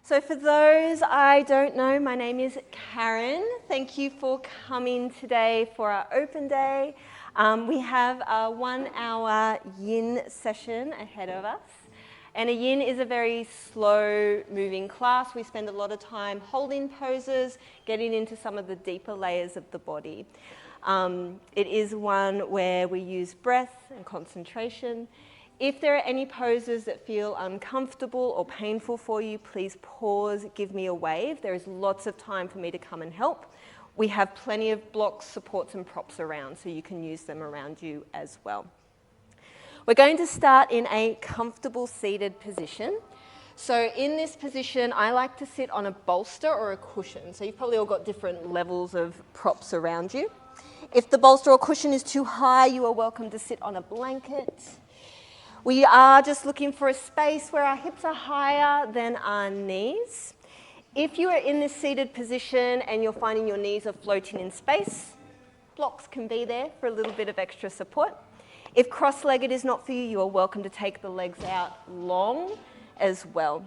So for those I don't know, my name is Karen. Thank you for coming today for our open day. We have a 1 hour Yin session ahead of us. And a Yin is a very slow moving class. We spend a lot of time holding poses, getting into some of the deeper layers of the body. It is one where we use breath and concentration. If there are any poses that feel uncomfortable or painful for you, please pause, give me a wave. There is lots of time for me to come and help. We have plenty of blocks, supports and props around, so you can use them around you as well. We're going to start in a comfortable seated position. So in this position, I like to sit on a bolster or a cushion. So you've probably all got different levels of props around you. If the bolster or cushion is too high, you are welcome to sit on a blanket. We are just looking for a space where our hips are higher than our knees. If you are in this seated position and you're finding your knees are floating in space, blocks can be there for a little bit of extra support. If cross-legged is not for you, you are welcome to take the legs out long as well.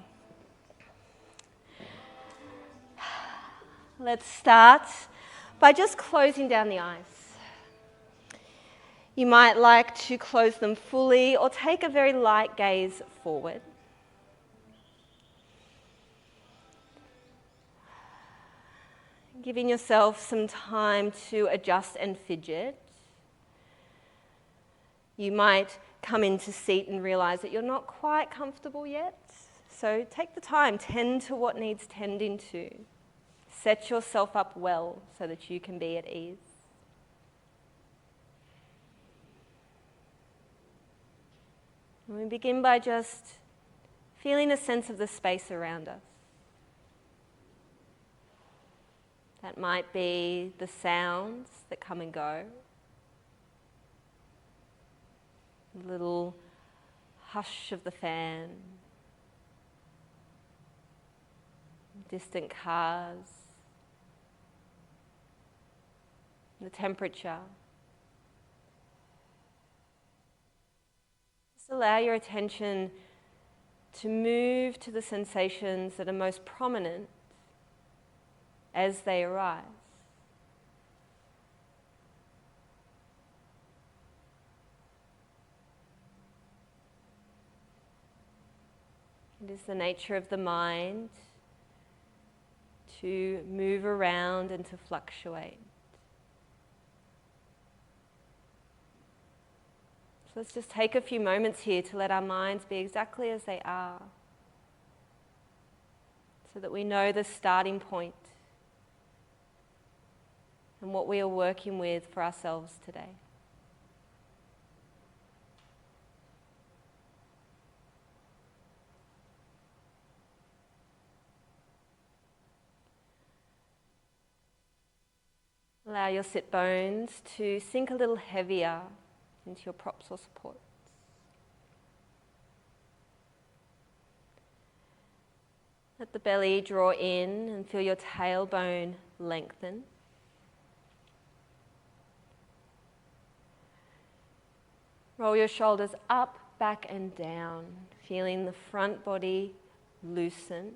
Let's start by just closing down the eyes. You might like to close them fully or take a very light gaze forward. Giving yourself some time to adjust and fidget. You might come into seat and realize that you're not quite comfortable yet. So take the time, tend to what needs tending to. Set yourself up well so that you can be at ease. And we begin by just feeling a sense of the space around us. That might be the sounds that come and go. A little hush of the fan. Distant cars. The temperature. Allow your attention to move to the sensations that are most prominent as they arise. It is the nature of the mind to move around and to fluctuate. So let's just take a few moments here to let our minds be exactly as they are, so that we know the starting point and what we are working with for ourselves today. Allow your sit bones to sink a little heavier into your props or supports. Let the belly draw in and feel your tailbone lengthen. Roll your shoulders up, back and down, feeling the front body loosen.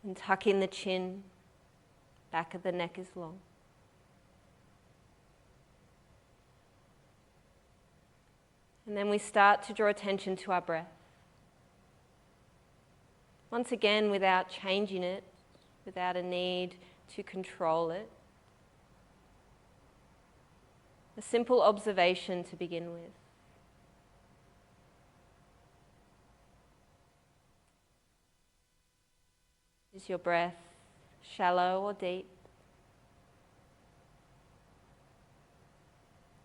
And tuck in the chin, back of the neck is long. And then we start to draw attention to our breath. Once again, without changing it, without a need to control it. A simple observation to begin with. Is your breath shallow or deep?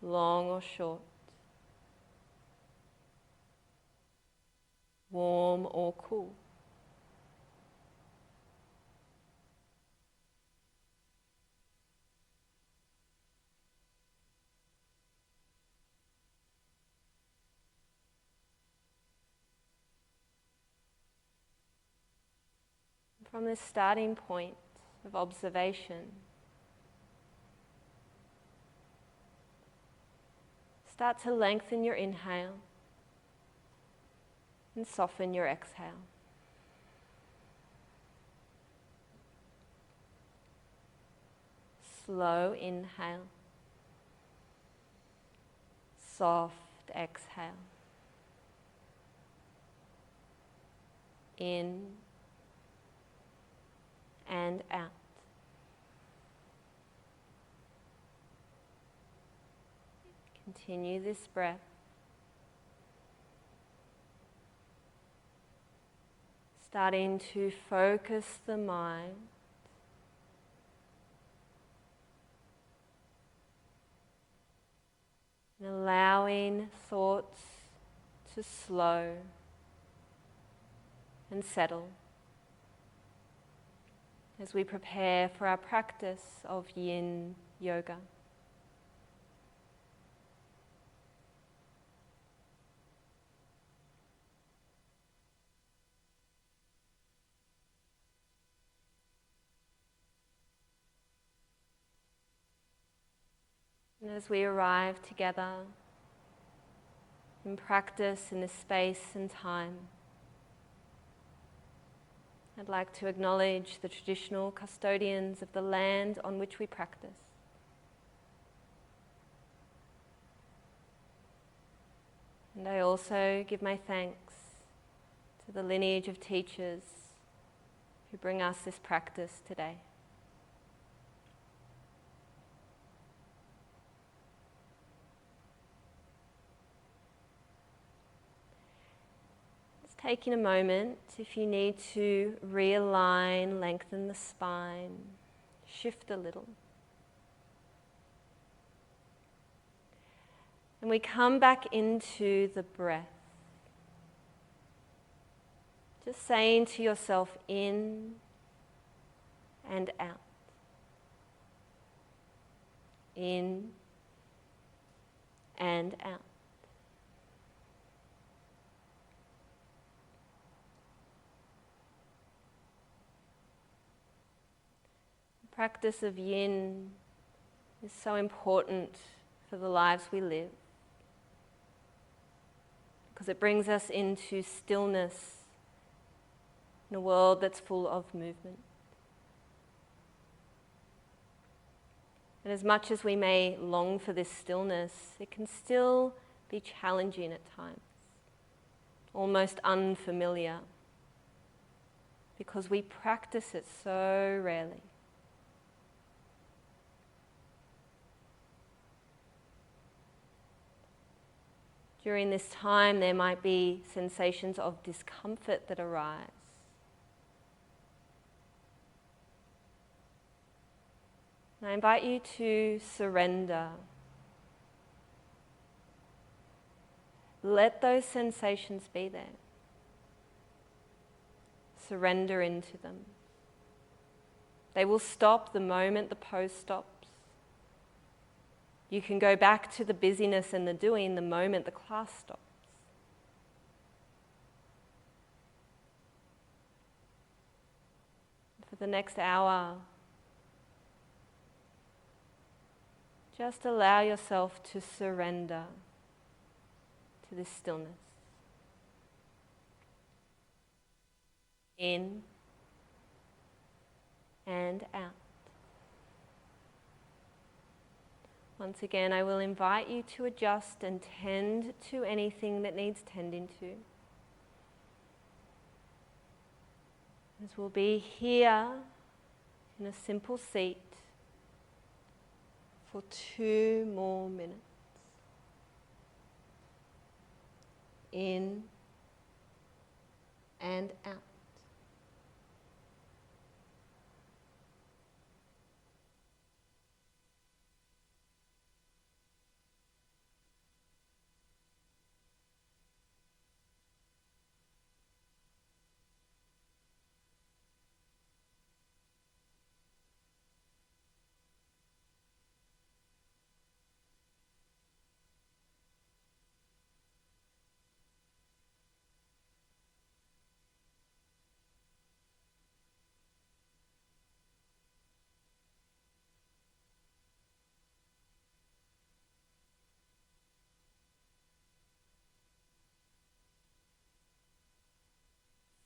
Long or short? Warm or cool? From this starting point of observation, start to lengthen your inhale and soften your exhale. Slow inhale. Soft exhale. In and out. Continue this breath. Starting to focus the mind. And allowing thoughts to slow and settle as we prepare for our practice of Yin Yoga. And as we arrive together in practice in this space and time, I'd like to acknowledge the traditional custodians of the land on which we practice. And I also give my thanks to the lineage of teachers who bring us this practice today. Taking a moment, if you need to realign, lengthen the spine, shift a little. And we come back into the breath. Just saying to yourself, in and out. In and out. Practice of Yin is so important for the lives we live because it brings us into stillness in a world that's full of movement. And as much as we may long for this stillness, it can still be challenging at times, almost unfamiliar, because we practice it so rarely. During this time, there might be sensations of discomfort that arise. And I invite you to surrender. Let those sensations be there. Surrender into them. They will stop the moment the pose stops. You can go back to the busyness and the doing the moment the class stops. For the next hour, just allow yourself to surrender to this stillness. In and out. Once again, I will invite you to adjust and tend to anything that needs tending to. As we'll be here in a simple seat for 2 more minutes. In and out.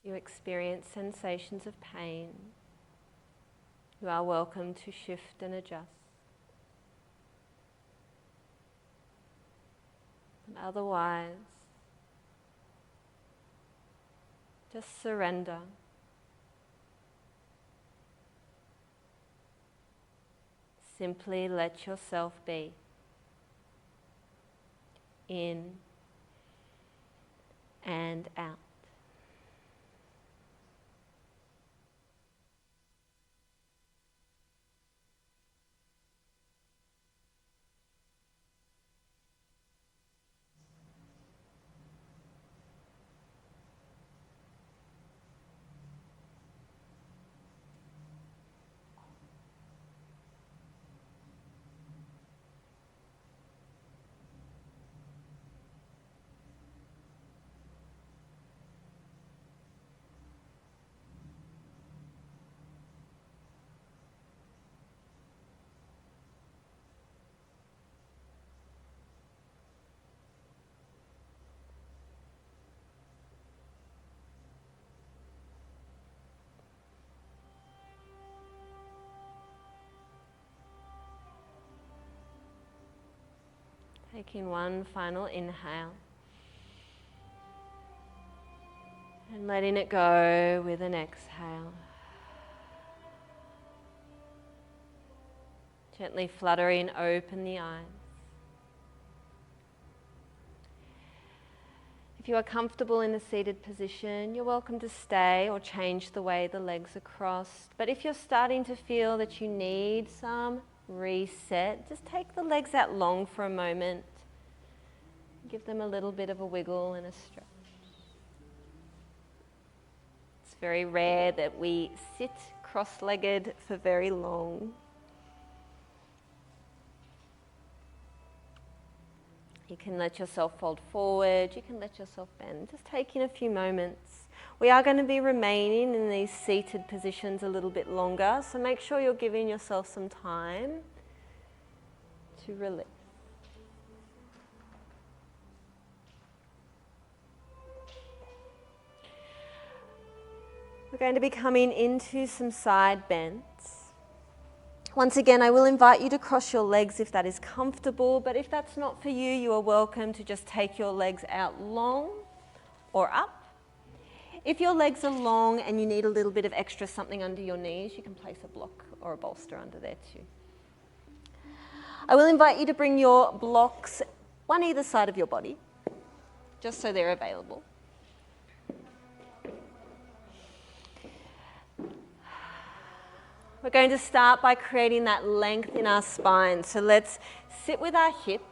You experience sensations of pain. You are welcome to shift and adjust. Otherwise, just surrender. Simply let yourself be. In and out. Taking one final inhale and letting it go with an exhale. Gently fluttering open the eyes. If you are comfortable in a seated position, you're welcome to stay or change the way the legs are crossed. But if you're starting to feel that you need some reset, just take the legs out long for a moment. Give them a little bit of a wiggle and a stretch. It's very rare that we sit cross-legged for very long. You can let yourself fold forward, you can let yourself bend, just taking a few moments. We are going to be remaining in these seated positions a little bit longer, so make sure you're giving yourself some time to release. We're going to be coming into some side bends. Once again, I will invite you to cross your legs if that is comfortable, but if that's not for you, you are welcome to just take your legs out long or up. If your legs are long and you need a little bit of extra something under your knees, you can place a block or a bolster under there too. I will invite you to bring your blocks one either side of your body, just so they're available. We're going to start by creating that length in our spine. So let's sit with our hips,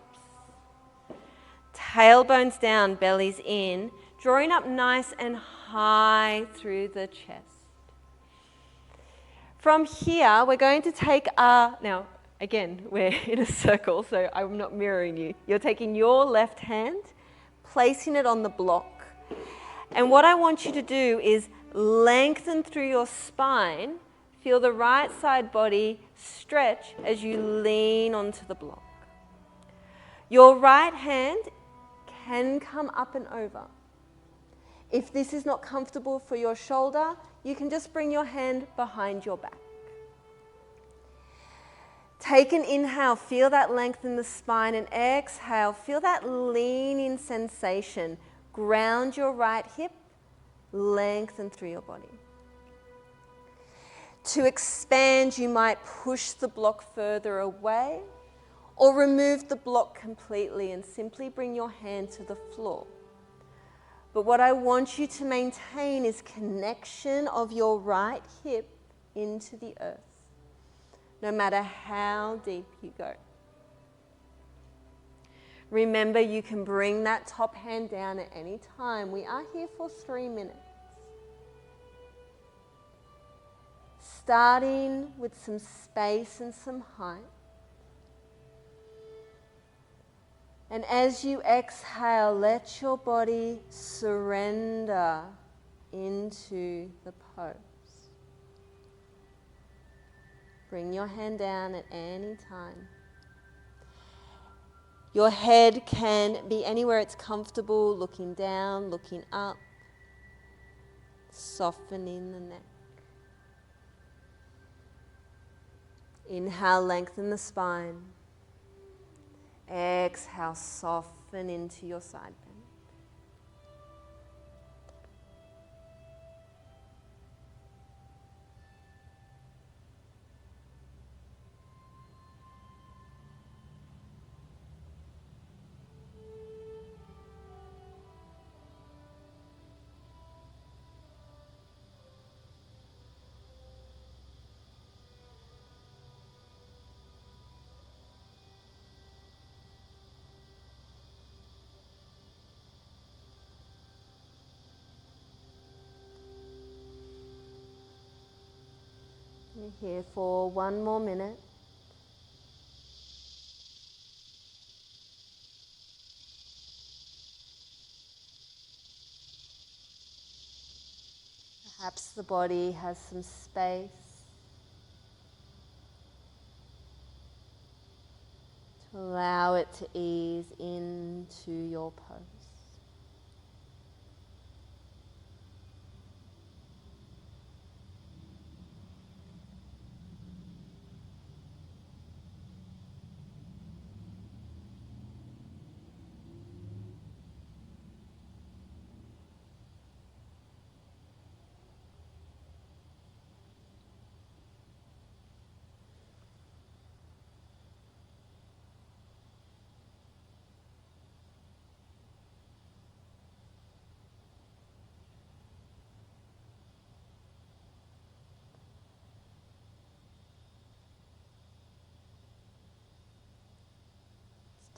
tailbones down, bellies in, drawing up nice and high through the chest. From here, we're going to take our, now again, we're in a circle, so I'm not mirroring you. You're taking your left hand, placing it on the block. And what I want you to do is lengthen through your spine. Feel the right side body stretch as you lean onto the block. Your right hand can come up and over. If this is not comfortable for your shoulder, you can just bring your hand behind your back. Take an inhale, feel that length in the spine, and exhale, feel that leaning sensation. Ground your right hip, lengthen through your body. To expand, you might push the block further away or remove the block completely and simply bring your hand to the floor. But what I want you to maintain is connection of your right hip into the earth, no matter how deep you go. Remember, you can bring that top hand down at any time. We are here for 3 minutes. Starting with some space and some height. And as you exhale, let your body surrender into the pose. Bring your hand down at any time. Your head can be anywhere it's comfortable, looking down, looking up, softening the neck. Inhale, lengthen the spine. Exhale, soften into your side bend. You're here for one more minute. Perhaps the body has some space to allow it to ease into your pose.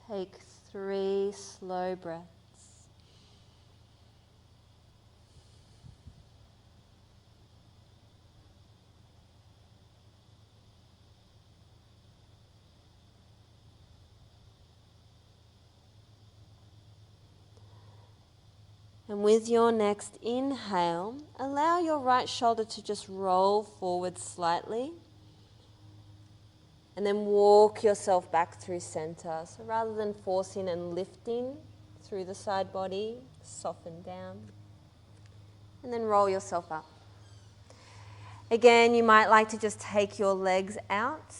Take 3 slow breaths. And with your next inhale, allow your right shoulder to just roll forward slightly. And then walk yourself back through center. So rather than forcing and lifting through the side body, soften down. And then roll yourself up. Again, you might like to just take your legs out,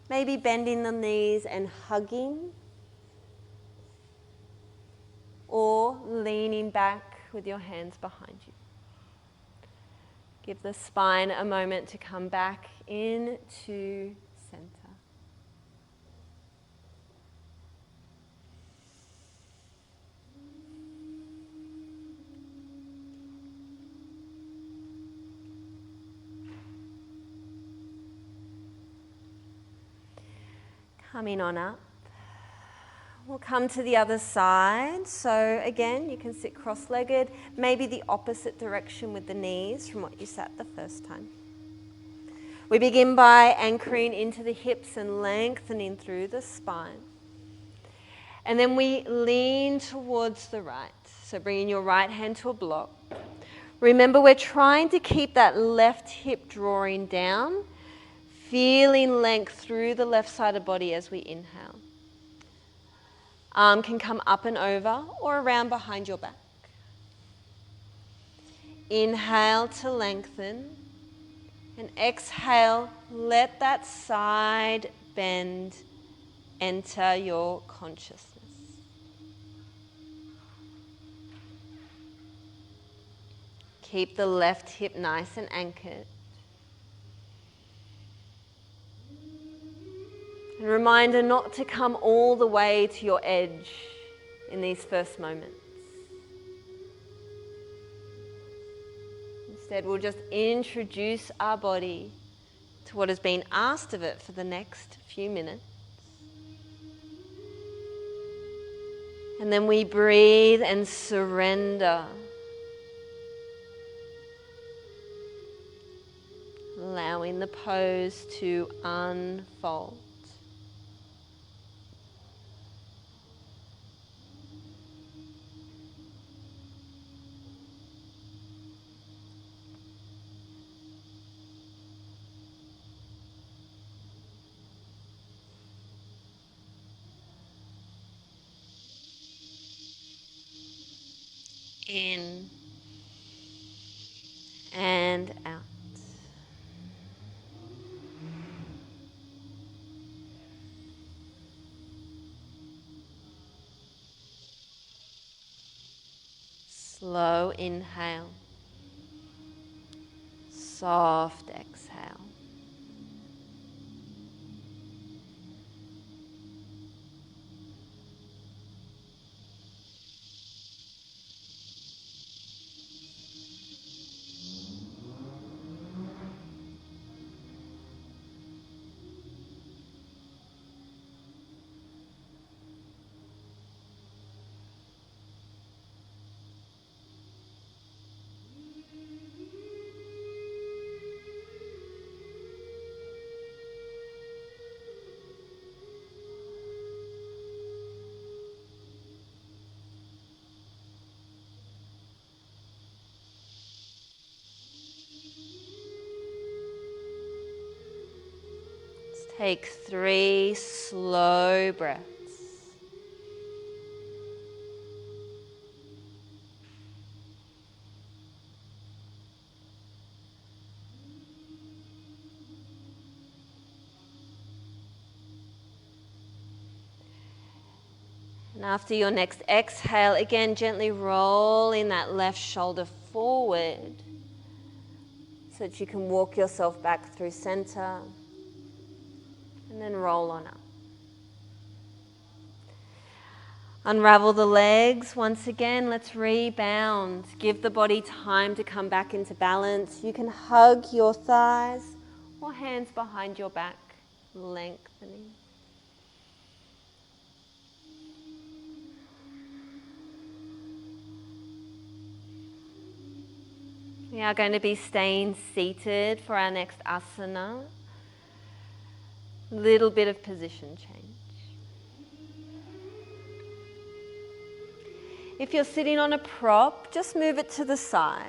maybe bending the knees and hugging, or leaning back with your hands behind you. Give the spine a moment to come back into center. Coming on up. We'll come to the other side. So again, you can sit cross-legged, maybe the opposite direction with the knees from what you sat the first time. We begin by anchoring into the hips and lengthening through the spine. And then we lean towards the right. So bringing your right hand to a block. Remember, we're trying to keep that left hip drawing down, feeling length through the left side of the body as we inhale. Arm can come up and over or around behind your back. Inhale to lengthen. And exhale, let that side bend enter your consciousness. Keep the left hip nice and anchored. And reminder not to come all the way to your edge in these first moments. Instead, we'll just introduce our body to what has been asked of it for the next few minutes. And then we breathe and surrender. Allowing the pose to unfold. In and out. Slow inhale. Soft exhale. Take 3 slow breaths. And after your next exhale, again, gently roll in that left shoulder forward so that you can walk yourself back through center and then roll on up. Unravel the legs. Once again, let's rebound. Give the body time to come back into balance. You can hug your thighs or hands behind your back, lengthening. We are going to be staying seated for our next asana. Little bit of position change. If you're sitting on a prop, just move it to the side.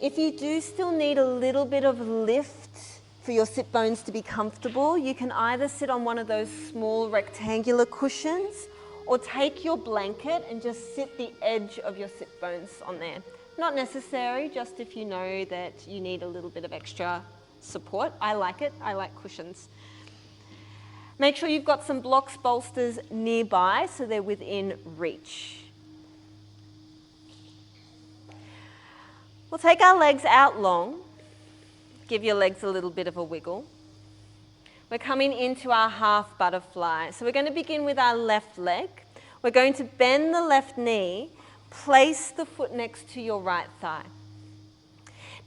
If you do still need a little bit of lift for your sit bones to be comfortable, you can either sit on one of those small rectangular cushions or take your blanket and just sit the edge of your sit bones on there. Not necessary, just if you know that you need a little bit of extra support. I like it, I like cushions. Make sure you've got some blocks, bolsters nearby so they're within reach. We'll take our legs out long. Give your legs a little bit of a wiggle. We're coming into our half butterfly. So we're going to begin with our left leg. We're going to bend the left knee, place the foot next to your right thigh.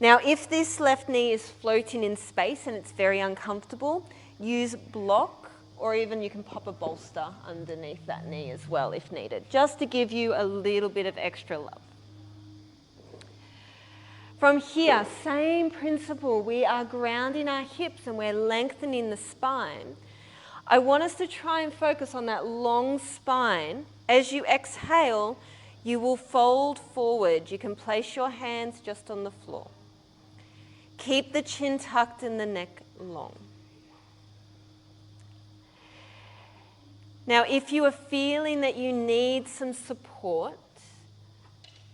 Now, if this left knee is floating in space and it's very uncomfortable, use block, or even you can pop a bolster underneath that knee as well if needed, just to give you a little bit of extra love. From here, same principle, we are grounding our hips and we're lengthening the spine. I want us to try and focus on that long spine. As you exhale, you will fold forward. You can place your hands just on the floor. Keep the chin tucked and the neck long. Now, if you are feeling that you need some support,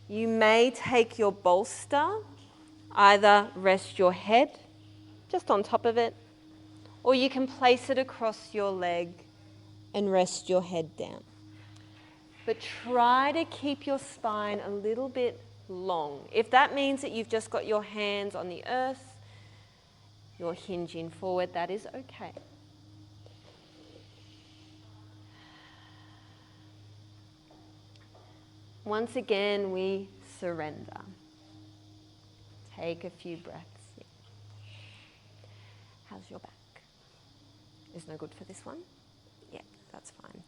you may take your bolster, either rest your head just on top of it, or you can place it across your leg and rest your head down. But try to keep your spine a little bit long. If that means that you've just got your hands on the earth, you're hinging forward, that is okay. Once again, we surrender. Take a few breaths. How's your back? Is no good for this one? Yeah, that's fine.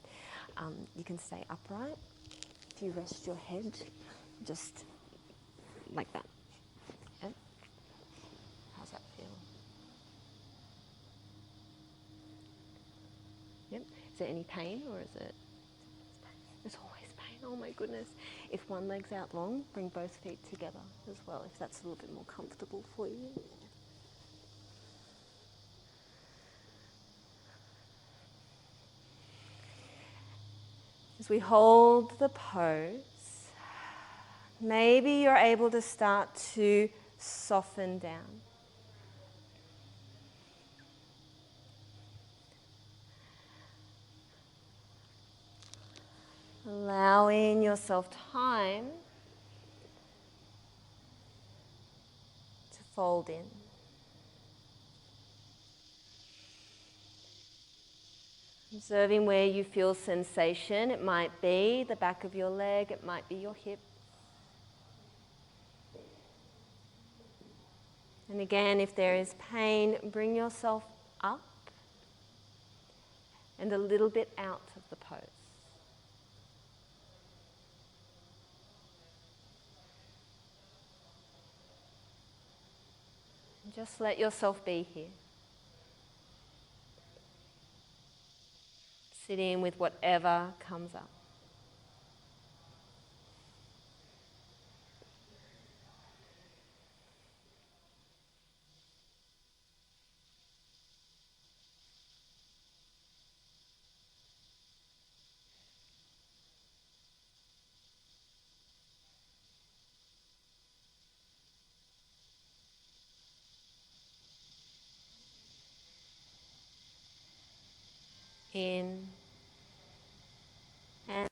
You can stay upright. If you rest your head, just like that. Yeah? How's that feel? Yep. Is there any pain or is it? There's always pain. Oh my goodness. If one leg's out long, bring both feet together as well, if that's a little bit more comfortable for you. As we hold the pose, maybe you're able to start to soften down. Allowing yourself time to fold in. Observing where you feel sensation. It might be the back of your leg, it might be your hip. And again, if there is pain, bring yourself up and a little bit out of the pose. And just let yourself be here. Sitting with whatever comes up. In and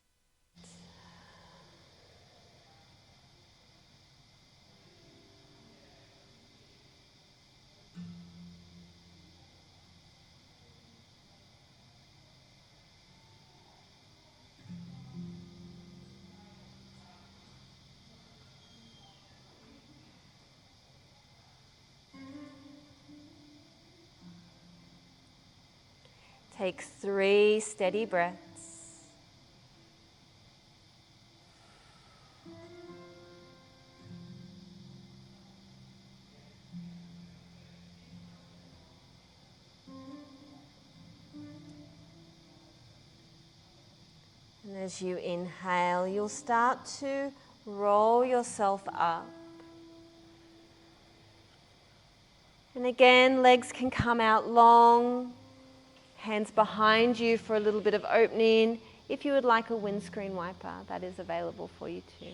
take 3 steady breaths. And as you inhale, you'll start to roll yourself up. And again, legs can come out long, hands behind you for a little bit of opening. If you would like a windscreen wiper, that is available for you too.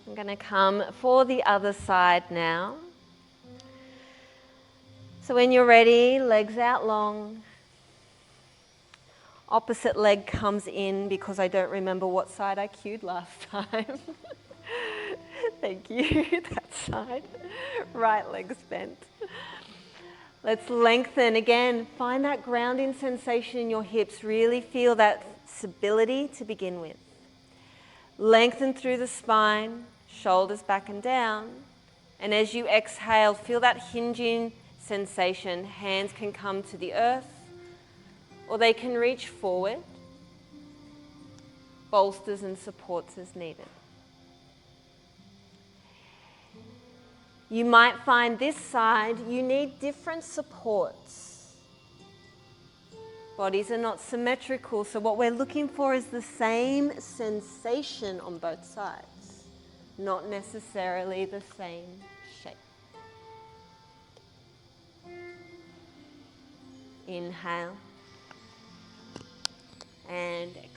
I'm going to come for the other side now. So when you're ready, legs out long. Opposite leg comes in because I don't remember what side I cued last time. Thank you, that side. Right leg's bent. Let's lengthen again. Find that grounding sensation in your hips. Really feel that stability to begin with. Lengthen through the spine, shoulders back and down. And as you exhale, feel that hinging sensation. Hands can come to the earth or they can reach forward. Bolsters and supports as needed. You might find this side, you need different supports. Bodies are not symmetrical, so what we're looking for is the same sensation on both sides, not necessarily the same shape. Inhale and exhale.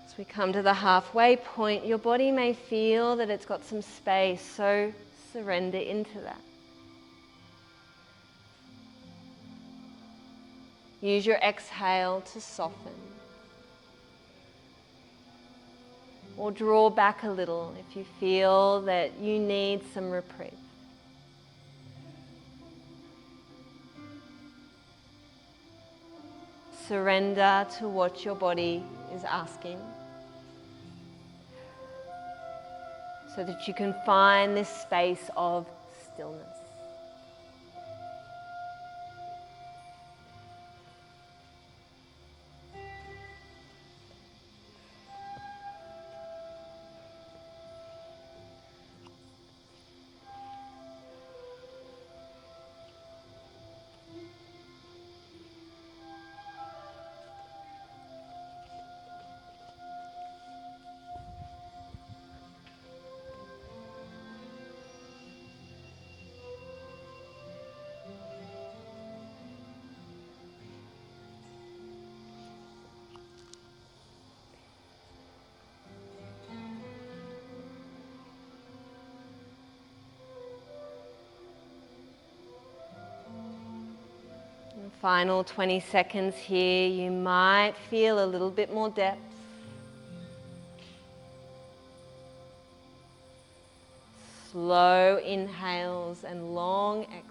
As we come to the halfway point, your body may feel that it's got some space, so surrender into that. Use your exhale to soften. or draw back a little if you feel that you need some reprieve. Surrender to what your body is asking, so that you can find this space of stillness. Final 20 seconds here, you might feel a little bit more depth. Slow inhales and long exhales.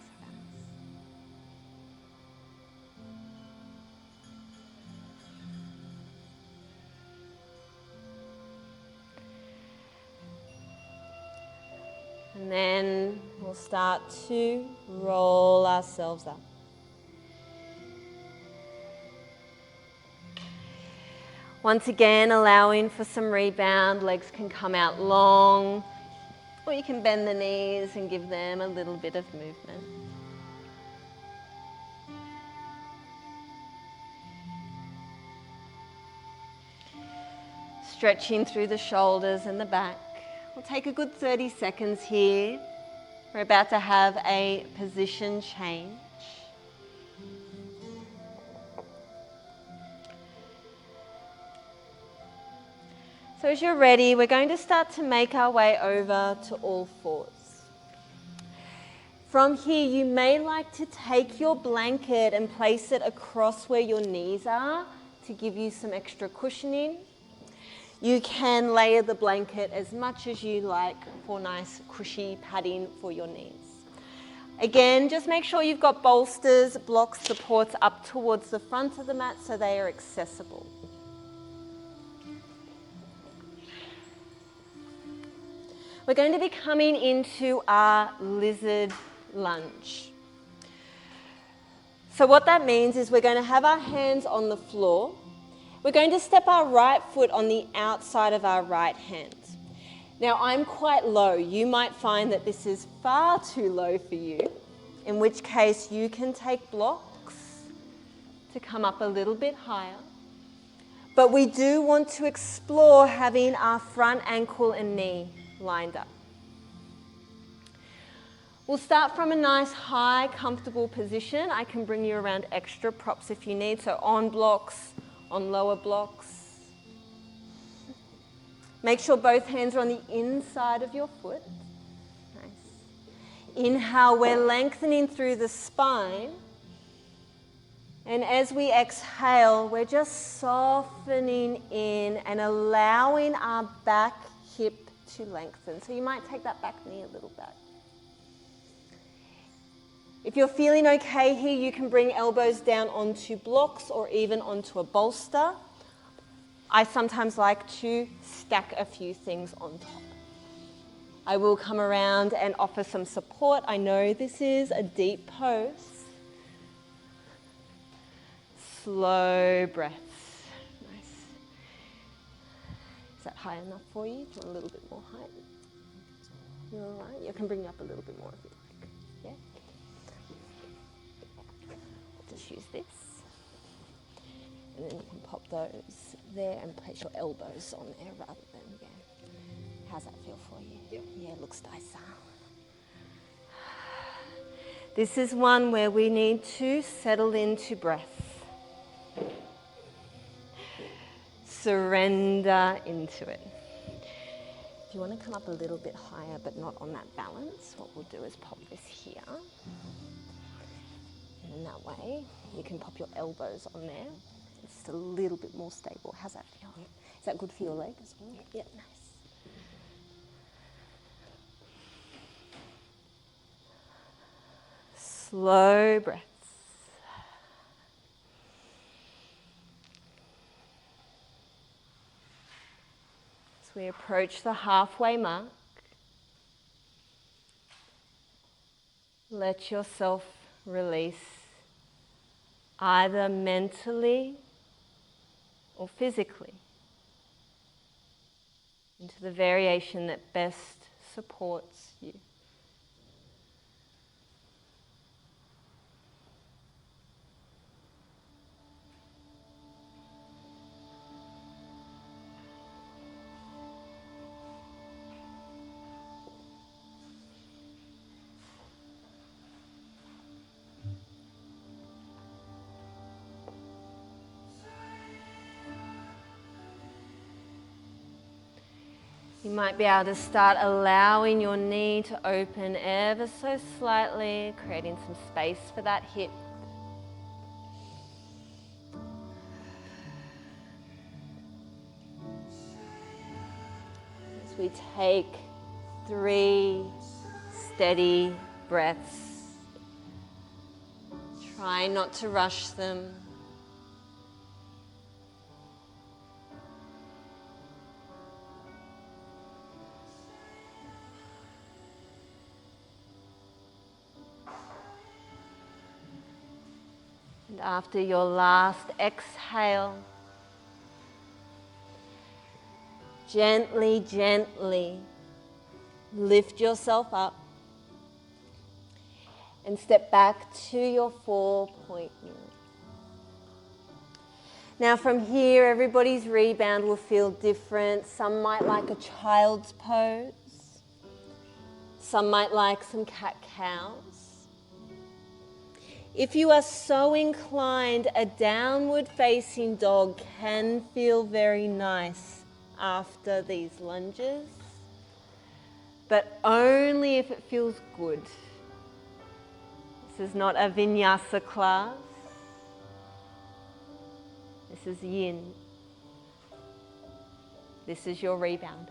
And then we'll start to roll ourselves up. Once again, allowing for some rebound, legs can come out long, or you can bend the knees and give them a little bit of movement. Stretching through the shoulders and the back. We'll take a good 30 seconds here. We're about to have a position change. So as you're ready, we're going to start to make our way over to all fours. From here, you may like to take your blanket and place it across where your knees are to give you some extra cushioning. You can layer the blanket as much as you like for nice cushy padding for your knees. Again, just make sure you've got bolsters, blocks, supports up towards the front of the mat so they are accessible. We're going to be coming into our lizard lunge. So what that means is we're going to have our hands on the floor. We're going to step our right foot on the outside of our right hand. Now I'm quite low. You might find that this is far too low for you, in which case you can take blocks to come up a little bit higher. But we do want to explore having our front ankle and knee lined up. We'll start from a nice high comfortable position. I can bring you around extra props if you need, so on blocks, on lower blocks. Make sure both hands are on the inside of your foot. Nice. Inhale, we're lengthening through the spine. And as we exhale, we're just softening in and allowing our back hip to lengthen. So you might take that back knee a little back. If you're feeling okay here, you can bring elbows down onto blocks or even onto a bolster. I sometimes like to stack a few things on top. I will come around and offer some support. I know this is a deep pose. Slow breaths. Nice. Is that high enough for you? Do you want a little bit more height? You're all right? You can bring it up a little bit more if you like. Yeah? Just use this. And then you can pop those there and place your elbows on there rather than, yeah. How's that feel for you? Yep. Yeah, it looks nice, huh? This is one where we need to settle into breath. Surrender into it. If you want to come up a little bit higher but not on that balance, what we'll do is pop this here. And in that way, you can pop your elbows on there. It's just a little bit more stable. How's that feel? Is that good for your leg as well? Yeah, nice. Slow breaths. As we approach the halfway mark, let yourself release either mentally or physically into the variation that best supports you. You might be able to start allowing your knee to open ever so slightly, creating some space for that hip. As we take 3 steady breaths, try not to rush them. And after your last exhale, gently, gently lift yourself up and step back to your 4-point kneeling. Now from here, everybody's rebound will feel different. Some might like a child's pose. Some might like some cat-cows. If you are so inclined, a downward facing dog can feel very nice after these lunges, but only if it feels good. This is not a vinyasa class. This is yin. This is your rebound.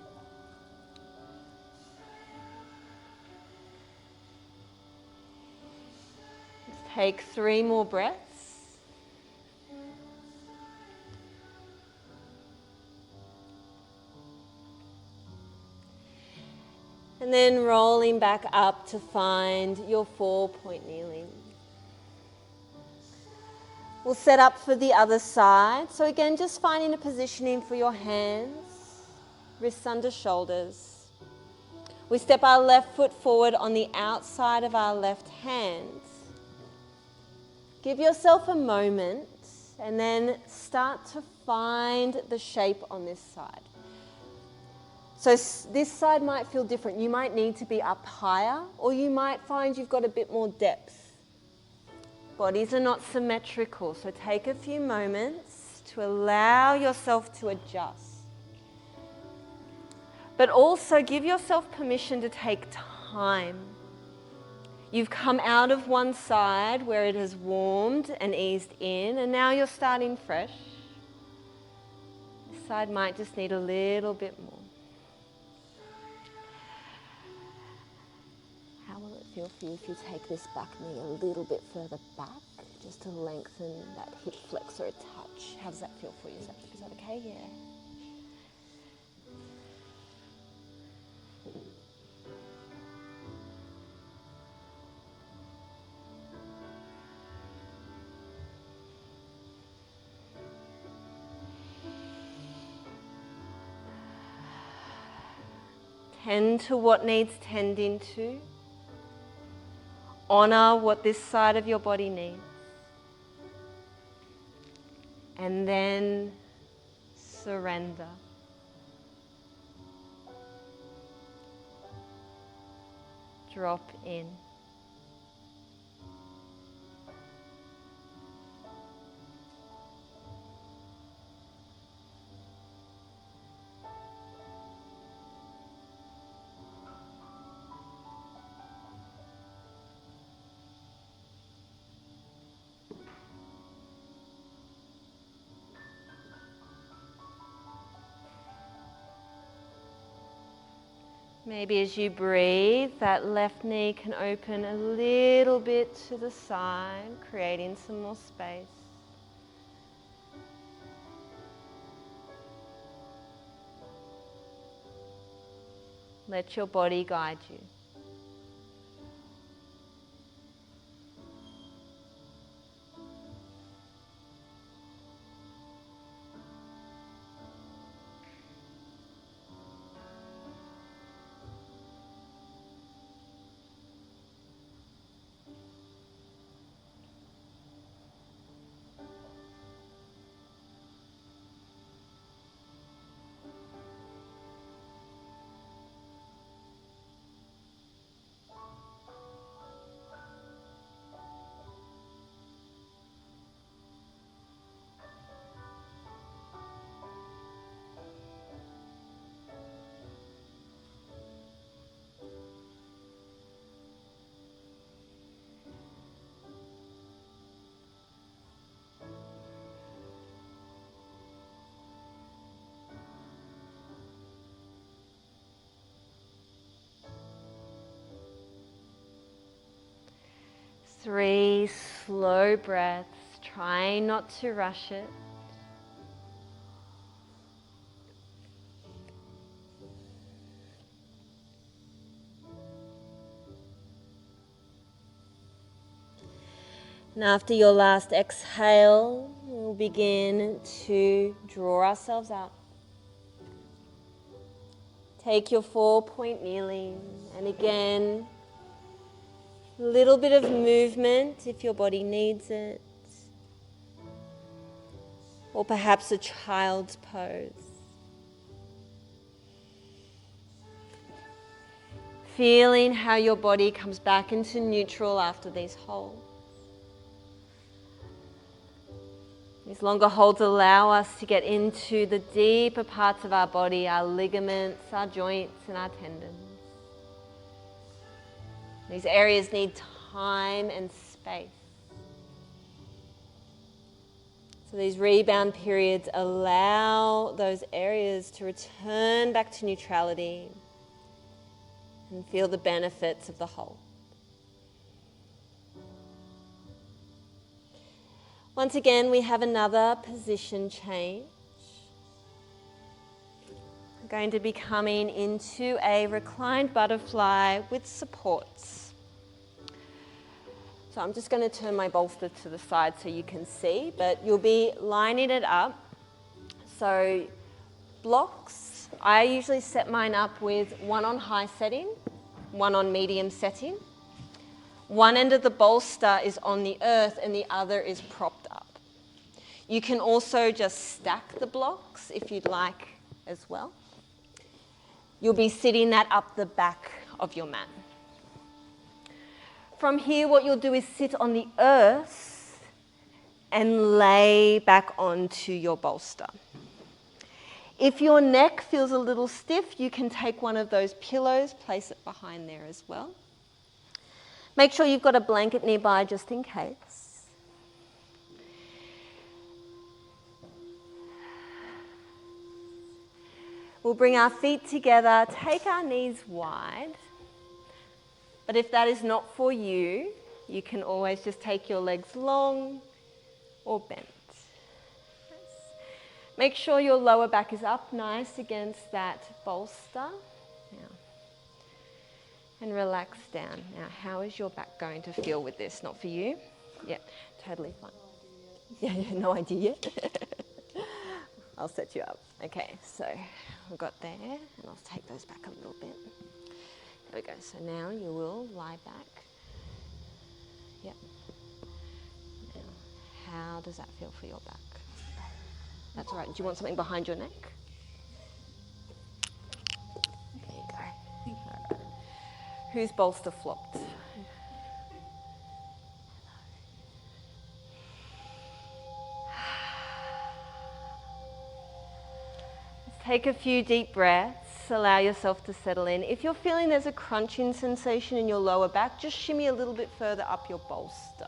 Take 3 more breaths. And then rolling back up to find your 4-point kneeling. We'll set up for the other side. So again, just finding a positioning for your hands, wrists under shoulders. We step our left foot forward on the outside of our left hand. Give yourself a moment and then start to find the shape on this side. So this side might feel different. You might need to be up higher, or you might find you've got a bit more depth. Bodies are not symmetrical, so take a few moments to allow yourself to adjust. But also give yourself permission to take time. You've come out of one side where it has warmed and eased in, and now you're starting fresh. This side might just need a little bit more. How will it feel for you if you take this back knee a little bit further back, just to lengthen that hip flexor a touch? How does that feel for you? Is that okay? Yeah. Tend to what needs tending to. Honor what this side of your body needs. And then surrender. Drop in. Maybe as you breathe, that left knee can open a little bit to the side, creating some more space. Let your body guide you. Three slow breaths, trying not to rush it. And after your last exhale, we'll begin to draw ourselves up. Take your 4-point kneeling, and again, a little bit of movement if your body needs it, or perhaps a child's pose. Feeling how your body comes back into neutral after these holds. These longer holds allow us to get into the deeper parts of our body, our ligaments, our joints, and our tendons. These areas need time and space. So these rebound periods allow those areas to return back to neutrality and feel the benefits of the hold. Once again, we have another position change. We're going to be coming into a reclined butterfly with supports. So I'm just going to turn my bolster to the side so you can see, but you'll be lining it up. So blocks, I usually set mine up with one on high setting, one on medium setting. One end of the bolster is on the earth and the other is propped up. You can also just stack the blocks if you'd like as well. You'll be sitting that up the back of your mat. From here, what you'll do is sit on the earth and lay back onto your bolster. If your neck feels a little stiff, you can take one of those pillows, place it behind there as well. Make sure you've got a blanket nearby just in case. We'll bring our feet together, take our knees wide. But if that is not for you, you can always just take your legs long or bent. Make sure your lower back is up nice against that bolster. And relax down. Now, how is your back going to feel with this? Not for you? Yeah, totally fine. Yeah, no idea yet? I'll set you up. Okay, so we've got there, and I'll take those back a little bit. There we go. So now you will lie back. Yep. Now, how does that feel for your back? That's all right. Do you want something behind your neck? There you go. All right. Whose bolster flopped? Let's take a few deep breaths. Allow yourself to settle in. If you're feeling there's a crunching sensation in your lower back, just shimmy a little bit further up your bolster.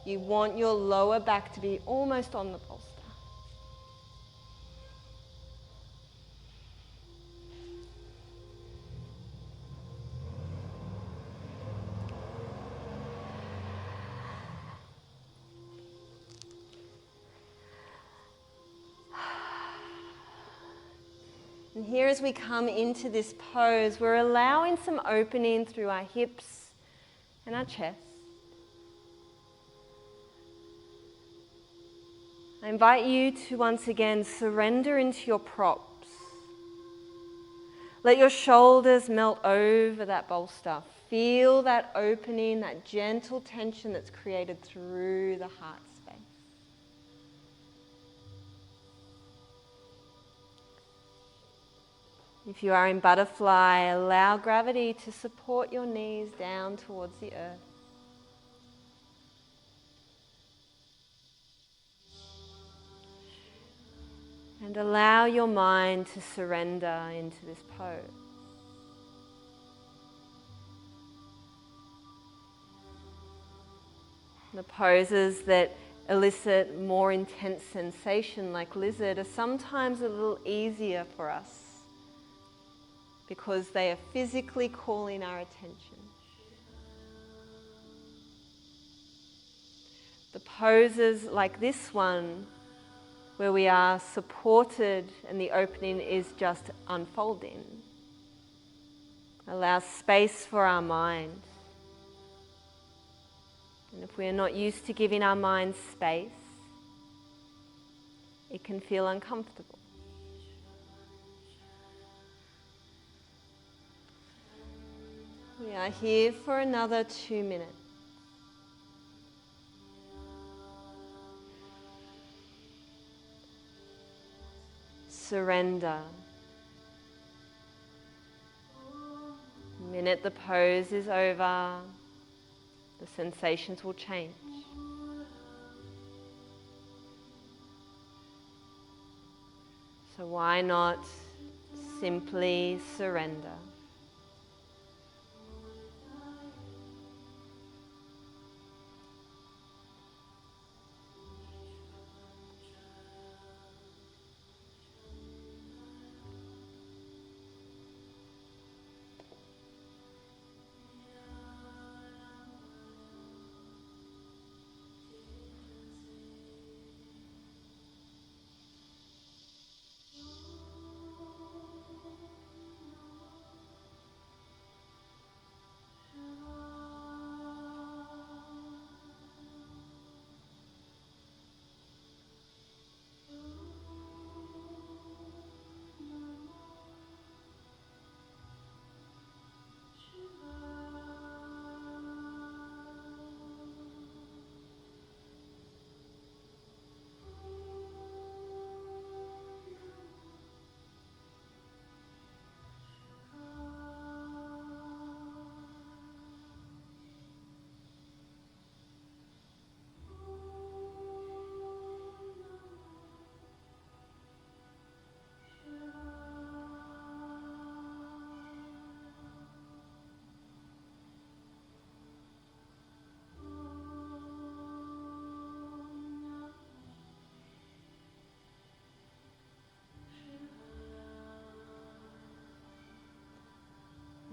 You want your lower back to be almost on the bolster. And here as we come into this pose, we're allowing some opening through our hips and our chest. I invite you to once again surrender into your props. Let your shoulders melt over that bolster. Feel that opening, that gentle tension that's created through the heart space. If you are in butterfly, allow gravity to support your knees down towards the earth. And allow your mind to surrender into this pose. The poses that elicit more intense sensation, like lizard, are sometimes a little easier for us because they are physically calling our attention. The poses like this one, where we are supported and the opening is just unfolding, allows space for our mind. And if we are not used to giving our mind space, it can feel uncomfortable. We are here for another 2 minutes. Surrender. The minute the pose is over, the sensations will change. So why not simply surrender?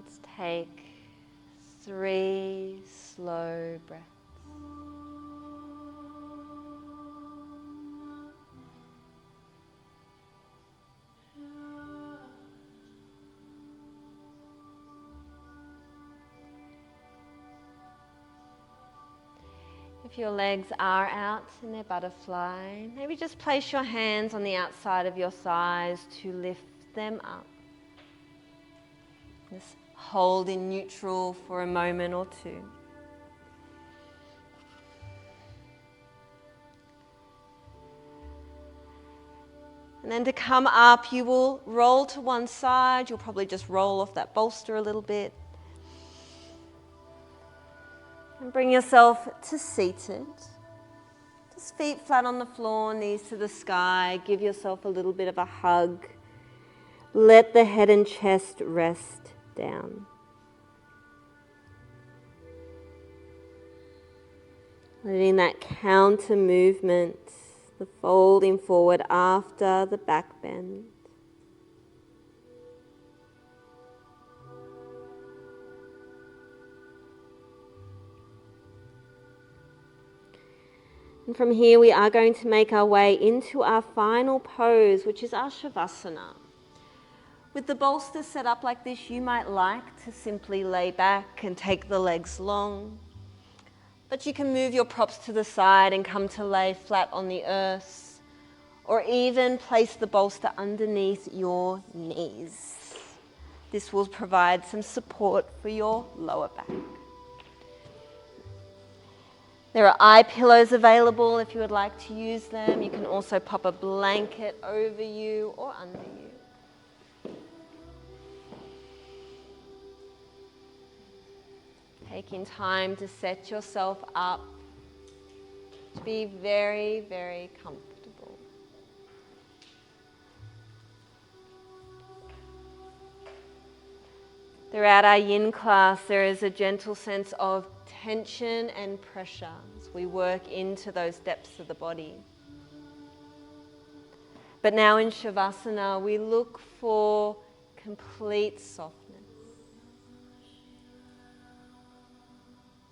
Let's take 3 slow breaths. If your legs are out in their butterfly, maybe just place your hands on the outside of your thighs to lift them up. Just hold in neutral for a moment or two. And then to come up, you will roll to one side. You'll probably just roll off that bolster a little bit. And bring yourself to seated. Just feet flat on the floor, knees to the sky. Give yourself a little bit of a hug. Let the head and chest rest down. Letting that counter movement, the folding forward after the back bend. And from here we are going to make our way into our final pose, which is our Shavasana, With the bolster set up like this, you might like to simply lay back and take the legs long. But you can move your props to the side and come to lay flat on the earth, or even place the bolster underneath your knees. This will provide some support for your lower back. There are eye pillows available if you would like to use them. You can also pop a blanket over you or under you. Taking time to set yourself up to be very, very comfortable. Throughout our Yin class, there is a gentle sense of tension and pressure as we work into those depths of the body. But now in Shavasana, we look for complete softness.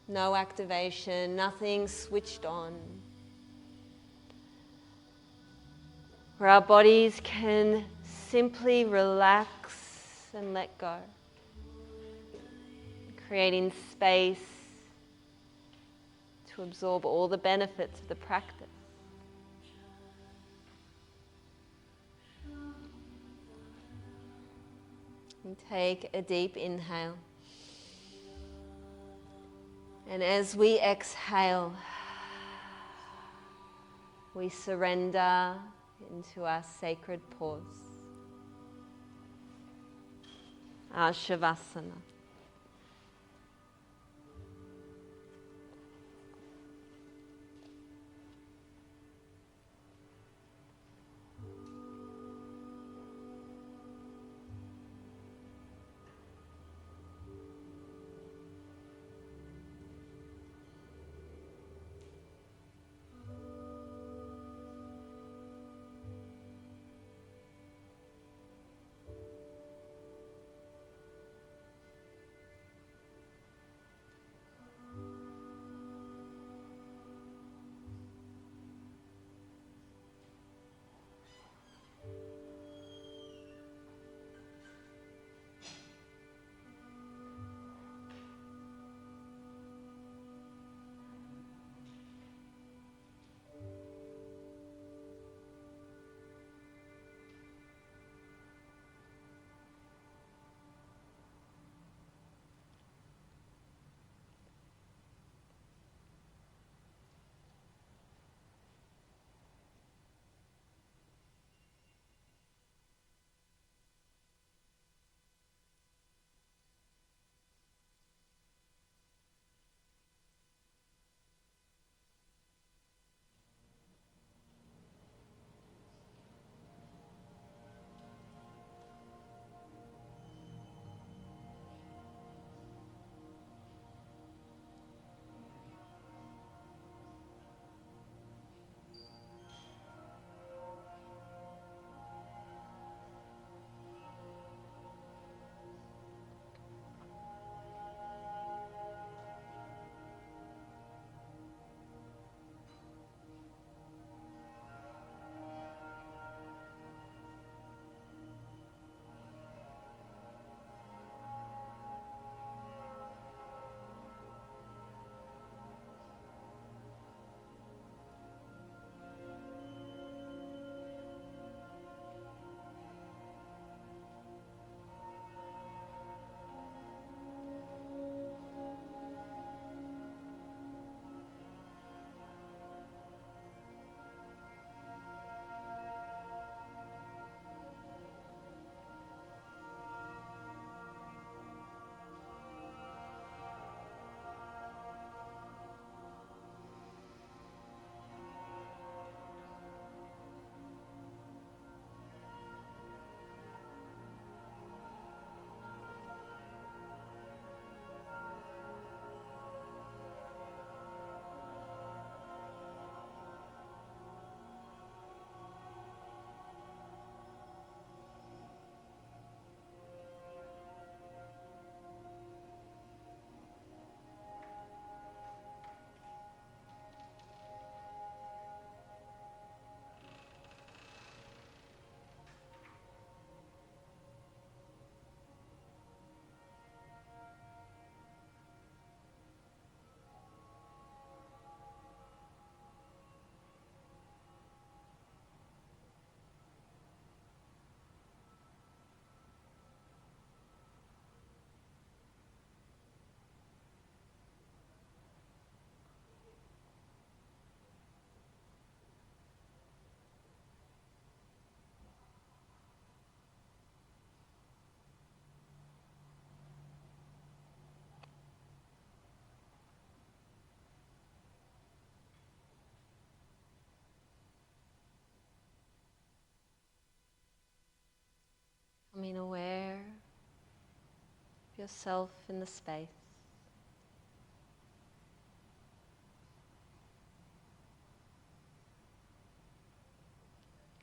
No activation, nothing switched on. Where our bodies can simply relax and let go. Creating space to absorb all the benefits of the practice. And take a deep inhale. And as we exhale, we surrender into our sacred pause, our Shavasana. yourself in the space.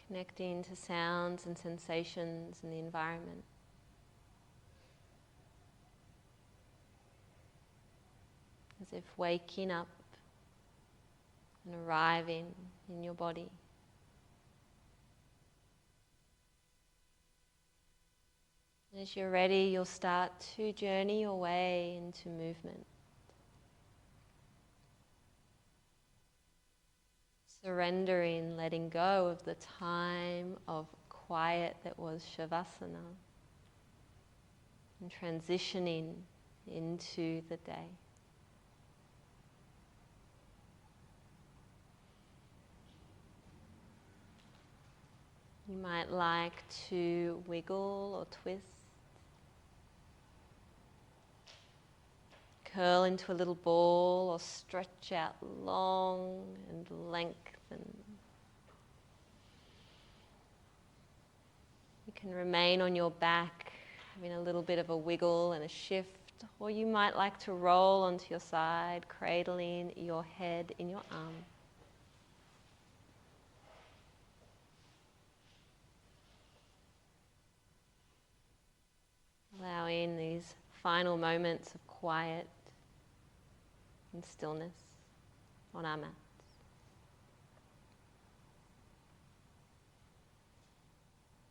Connecting to sounds and sensations in the environment. As if waking up and arriving in your body. As you're ready, you'll start to journey your way into movement. Surrendering, letting go of the time of quiet that was Shavasana, and transitioning into the day. You might like to wiggle or twist. Curl into a little ball or stretch out long and lengthen. You can remain on your back, having a little bit of a wiggle and a shift, or you might like to roll onto your side, cradling your head in your arm. Allowing these final moments of quiet and stillness on our mats.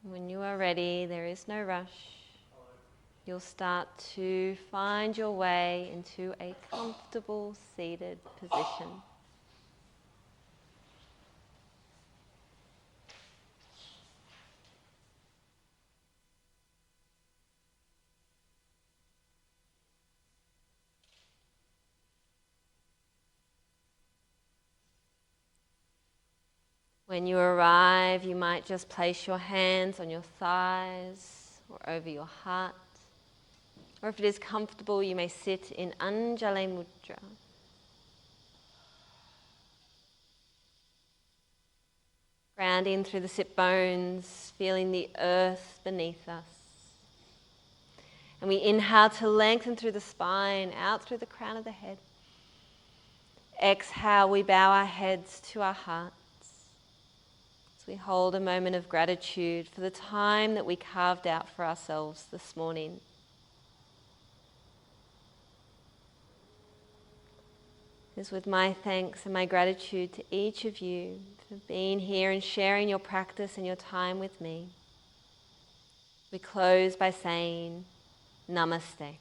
When you are ready, there is no rush. You'll start to find your way into a comfortable seated position. When you arrive, you might just place your hands on your thighs or over your heart. Or if it is comfortable, you may sit in Anjali Mudra. Grounding through the sit bones, feeling the earth beneath us. And we inhale to lengthen through the spine, out through the crown of the head. Exhale, we bow our heads to our hearts. As we hold a moment of gratitude for the time that we carved out for ourselves this morning. It's with my thanks and my gratitude to each of you for being here and sharing your practice and your time with me. We close by saying Namaste.